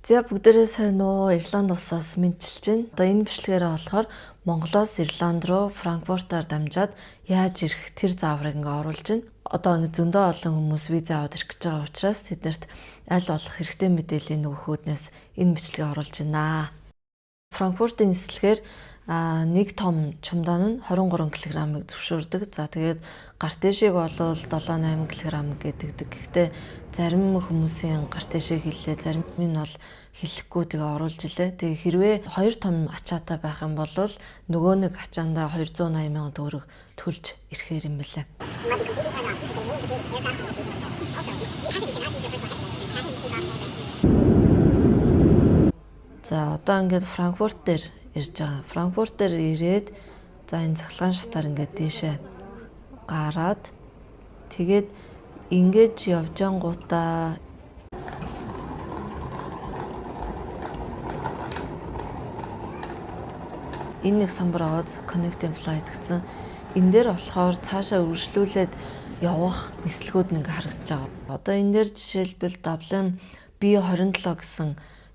За бүгдээрээ сайн уу? Ирланд улсаас мэдчилж байна. Одоо энэ бичлэгээрээ болохоор Монголоос Ирланд руу Франкфуртаар дамжаад яаж ирэх тэр зааврыг оруулж байна. Одоо ингэ зөндөө олон хүмүүс виза аваад ирэх гэж байгаа учраас тэднэрт аль болох хэрэгтэй мэдээллийн нөгөөхүүднээс энэ бичлэгийг оруулж байна. Франкфуртын нислэгээр нэг том чумдаан нь 23 кг-ыг зөвшөөрдөг. За тэгээд гар дэшиг бол 7-8 кг гэдэг. Гэхдээ зарим хүмүүсийн гар дэшиг хэллээ, зарим нь бол хэлэхгүй тэгээ оруулж илээ. Тэгээ хэрвээ 2 том ачаатай байх юм бол нөгөө нэг ачаандаа 280 сая төгрөг төлж ирэхээр юм байна. За одоо ингээд Франкфурт дээр ирж байгаа. Франкфурт дээр ирээд за энэ цахилгаан шатаар ингээд дээшээ гараад тэгээд ингэж явж ангуудаа энэ нэг самбар аваад connecting flight гэсэн. Энэ дээр болохоор цаашаа үргэлжлүүлээд явах нислэгүүд нэг харагдаж байгаа. Одоо энэ дээр жишээлбэл Dublin B27 гэсэн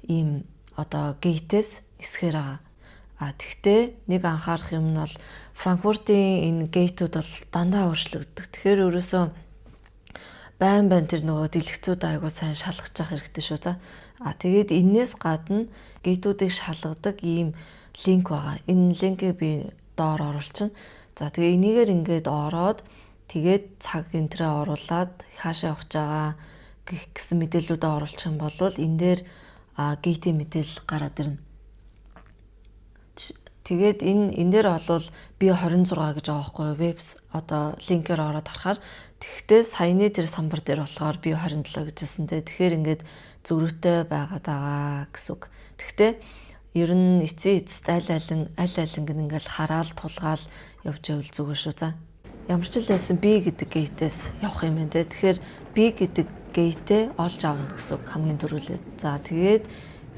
ийм одоо гейтээс нисгээр байгаа. Тэгтээ нэг анхаарах юм нь бол Франкфуртын энэ гейтүүд бол дандаа өөрчлөгддөг. Тэгэхээр ерөөсөө байн тэр нөгөө дэлгэцүүд айгуу сайн шалгаж явах хэрэгтэй шүү. За. Тэгээд энээс гадна гейтүүдийг шалгадаг ийм линк байгаа. Энэ линкийг би доор оруулчихна. За тэгээ энийгээр ингээд ороод тэгээд цаг энтрээ оруулаад хаашаа явах байгаа гэсэн мэдээллүүдээ оруулах юм бол энэ дээр гейтийн мэдээлэл гараад ирнэ. Тэгээд энэ дээр бол B26 гэж байгаа байхгүй юу? Вебс одоо линкээр ороод харахаар тэгвэл саяны тэр самбар дээр болохоор B27 гэжсэнтэй. Тэгэхээр ингээд зөрүүтэй байгаад байгаа гэсэн үг. Тэгвэл ер нь эцэст аль алин ингээд хараал тулгаал явж байвал зүгээр шүү. За. Ямар ч л байсан B гэдэг гейтээс явах юм байна те. Тэгэхээр B гэдэг гейтээ олж авна гэсэн үг хамгийн түрүүлээд. За тэгээд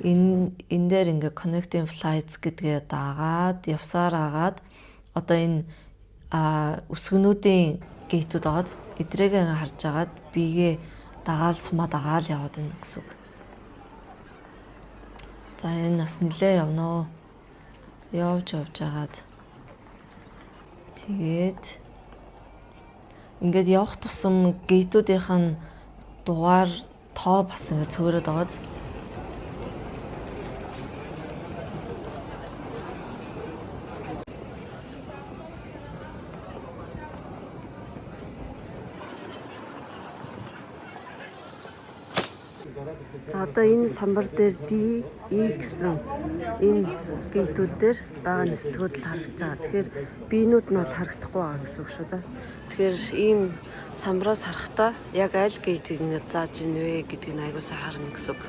энэ дээр ингээ connecting flights гэдгээ дагаад явсаар агаад одоо энэ өсгөнүүдийн гейтүүд байгааз эдрийг харж агаад бигээ дагаал сумаа дагаал яваад байна гэсэн үг. За энэ бас нилээ явнаа. Явж агаад тэгээд ингээд явах тусам гейтүүдийнх нь дугаар тоо бас ингээд цөөрөд байгааз. За одоо энэ самбар дээр D, E гэсэн энэ гейтүүд дээр байгаа нислэгүүд л харагдаж байгаа. Тэгэхээр биенүүд нь бол харагдахгүй байгаа гэсэн үг шүү. Тэгэхээр ийм самбараас харахтаа яг аль гейтийг ингэ зааж ийн вэ гэдгийг аягуулсаа харна гэсэн үг.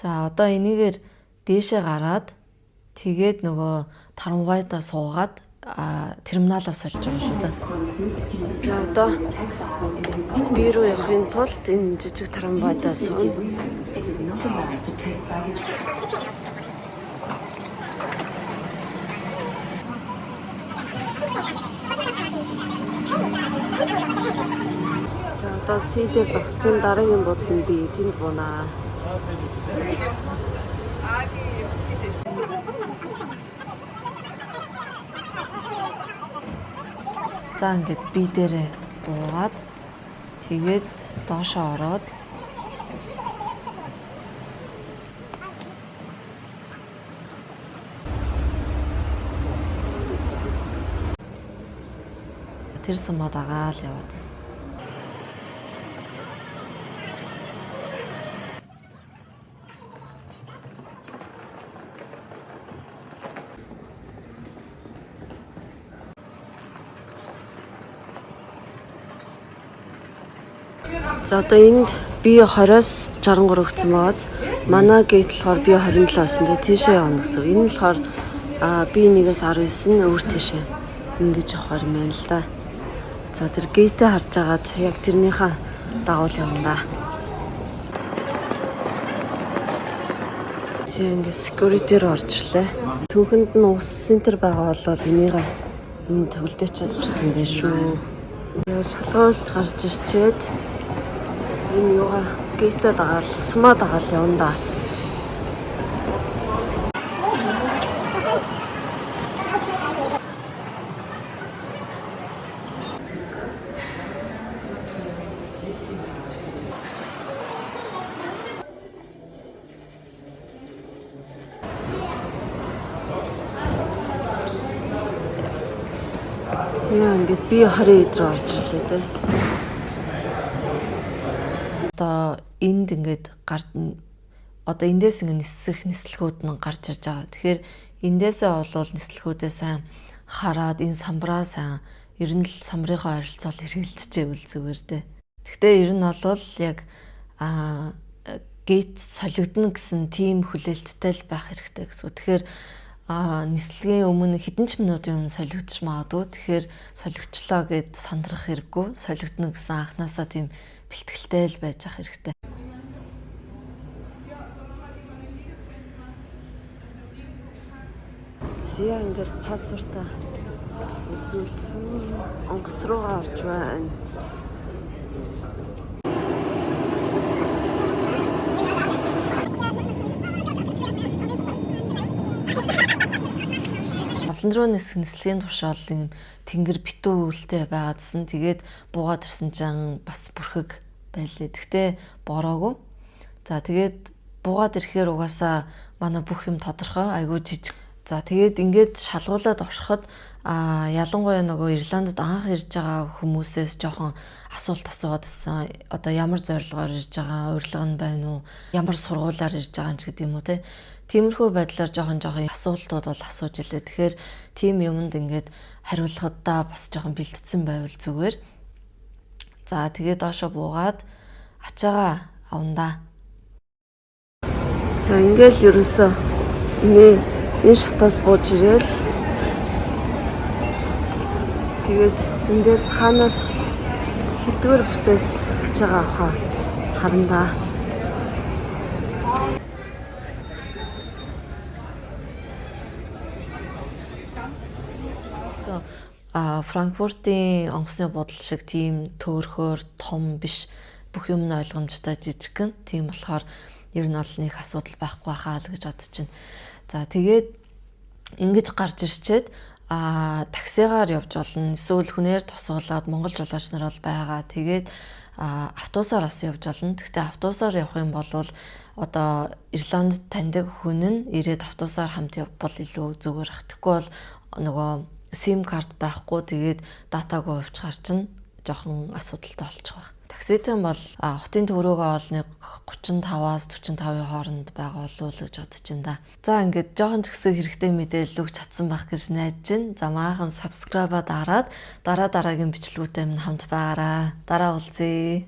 За одоо энийгээр дээшээ гараад тэгээд нөгөө тарамвайдаа суугаад терминалаас олж байгаа шүү. За одоо би рүү явахын тулд энэ жижиг тарамвайдаа сууна. За одоо C-дээр зогсож байгаа дараагийн буудлын би тэнд буунаа. За ингээд би дээрээ буугаад тэгээд доошоо ороод тэр сумаа дагаал яваад. За одоо энд B20-оос 63 гэсэн бааз манай гейт болохоор B27 байсан. Тэгээ тийшээ явна гэсэн. Энэ нь болохоор B1-ээс 19 өөр тийшээ ингэж явахаар юм байна л да. За тэр гейтээ харж агаад яг тэрнийхээ дагуул явна да. Чи ингэ security руу орж ирлээ. Түүхэнд нь ус центр байгаа бол энийг энд үлдээчихэд ирсэн байх шүү. Шалгуулж гарч ирчээд энэ юугаа гейтэд дагаал, сумаа дагаал явна да. Зяа ингээд би 20 өдөр орж ирлээ дээ. Одоо энд ингээд одоо эндээс ингээд нислэгүүд нь гарч ирж байгаа. Тэгэхээр эндээсээ болвол нислэгүүдээ сайн хараад энэ самбраа сайн ер нь л самбарынхаа ойролцоол хэрэгэлдэжээвэл зүгээр дээ. Гэхдээ ер нь бол яг гейт солигдно гэсэн тийм хүлээлттэй л байх хэрэгтэй гэсэн. Тэгэхээр нислэгийн өмнө хэдэн ч минутын өмнө солигдож магадгүй. Тэгэхээр солигдчлоо гэд сандрах хэрэггүй. Солигдно гэсэн анханасаа тийм бэлтгэлтэй л байж ах хэрэгтэй. Зя ингээд паспортаа үзүүлсэн. Онгоц руугаа орж байна. Авлан руу нислэгийн тушаал юм тэнгэр битүү үлтэй байгаадсэн. Тэгээд буугаад ирсэн чинь бас бүрхэг байлээ. Гэхдээ бороогүй. За тэгээд буугаад ирэхээр угаасаа манай бүх юм тодорхой, айгүй жижиг. За тэгээд ингээд шалгуулад ороход ялангуяа нөгөө Ирландд анх ирж байгаа хүмүүсээс жоохон асуулт асууадсан. Одоо ямар зорилгоор ирж байгаа, урилга нь байна уу? Ямар сургуулиар ирж байгаа ч гэдэг юм уу те. Тиймэрхүү байдлаар жоохон асуултууд бол асууж илээ. Тэгэхээр тийм юмд ингээд хариулахадаа бас жоохон бэлдсэн байвал зүгээр. За тэгээд доошо буугаад ачаагаа авандаа. За ингээл ерөөсөө энэ шатаас бууж ирээл. Тэгээд эндээс хаанаас хэдгээр бүсээс ачаагаа авахаа харандаа. Франкфуртын онгоцны буудал шиг тийм төөрхөөр том биш, бүх юм нь ойлгомжтой жижигхэн. Тийм болохоор ер нь бол нэг асуудал байхгүй хаа л гэж бодож байна. За тэгээд ингэж гарч ирчээд таксигаар явж болно. Эсвэл хүнээр тусуулаад монгол жолооч нар бол байгаа. Тэгээд автобусаар бас явж болно. Гэхдээ автобусаар явах юм бол одоо Ирландд таньдаг хүн нь ирээд автобусаар хамт явбал илүү зүгээр ах. Тэгэхгүй бол нөгөө SIM карт байхгүй тэгээд датагүй хувьчгаар чинь жоохон асуудалтай болчих واخ. Такситэн бол хотын төврөөгөө бол нэг 35-аас 45-ийн хооронд байгаа болов уу гэж бодож байна да. За ингээд жоохон ч гэсэн хэрэгтэй мэдээлэл өгч чадсан байх гэж найдаж байна. За maaхан subscribe-а дараад дараагийн бичлэгүүтэй минь хамт байгаарай. Дараа уулзъя.